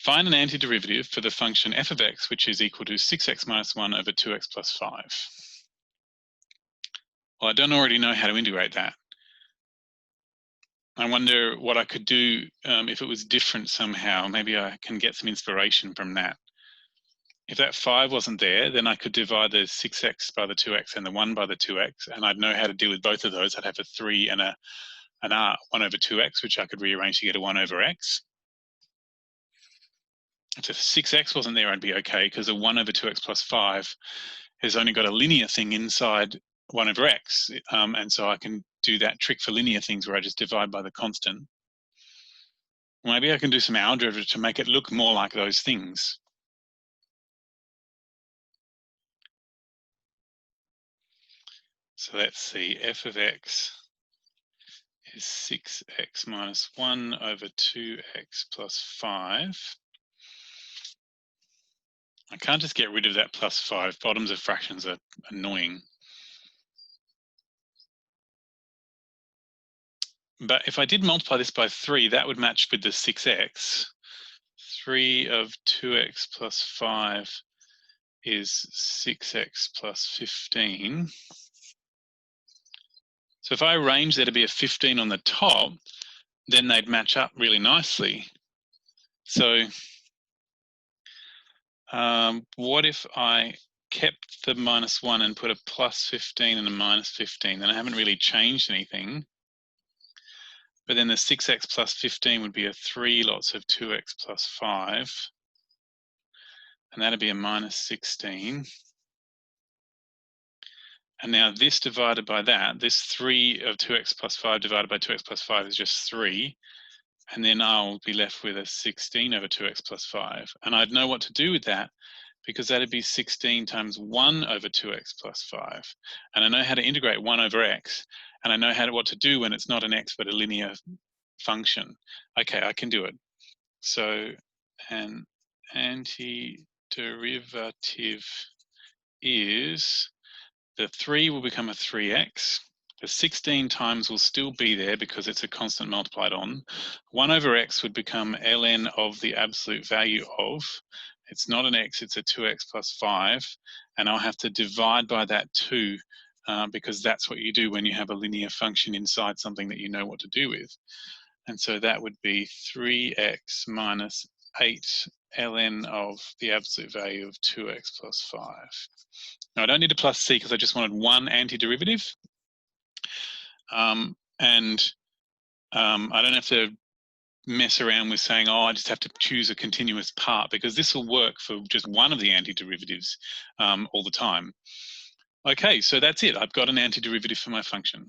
Find an antiderivative for the function f of x, which is equal to 6x minus 1 over 2x plus 5. Well, I don't already know how to integrate that. I wonder what I could do if it was different somehow. Maybe I can get some inspiration from that. If that 5 wasn't there, then I could divide the 6x by the 2x and the 1 by the 2x, and I'd know how to deal with both of those. I'd have a 3 and an r, 1 over 2x, which I could rearrange to get a 1 over x. If the 6x wasn't there, I'd be okay, because a 1 over 2x plus 5 has only got a linear thing inside 1 over x, and so I can do that trick for linear things where I just divide by the constant. Maybe I can do some algebra to make it look more like those things. So let's see, f of x is 6x minus 1 over 2x plus 5. I can't just get rid of that plus 5. Bottoms of fractions are annoying. But if I did multiply this by 3, that would match with the 6x. 3 of 2x plus 5 is 6x plus 15. So if I arrange there to be a 15 on the top, then they'd match up really nicely. So what if I kept the minus 1 and put a plus 15 and a minus 15? Then I haven't really changed anything. But then the 6x plus 15 would be a 3 lots of 2x plus 5. And that'd be a minus 16. And now this divided by that, this 3 of 2x plus 5 divided by 2x plus 5 is just 3. And then I'll be left with a 16 over 2x plus 5. And I'd know what to do with that, because that'd be 16 times 1 over 2x plus 5. And I know how to integrate 1 over x. And I know what to do when it's not an x but a linear function. Okay, I can do it. So an antiderivative is, the 3 will become a 3x. The 16 times will still be there because it's a constant multiplied on. 1 over x would become ln of the absolute value of. It's not an x, it's a 2x plus 5. And I'll have to divide by that 2 because that's what you do when you have a linear function inside something that you know what to do with. And so that would be 3x minus 8 ln of the absolute value of 2x plus 5. Now I don't need a plus c because I just wanted one antiderivative. I don't have to mess around with saying, oh, I just have to choose a continuous part, because this will work for just one of the antiderivatives all the time. Okay, so that's it. I've got an antiderivative for my function.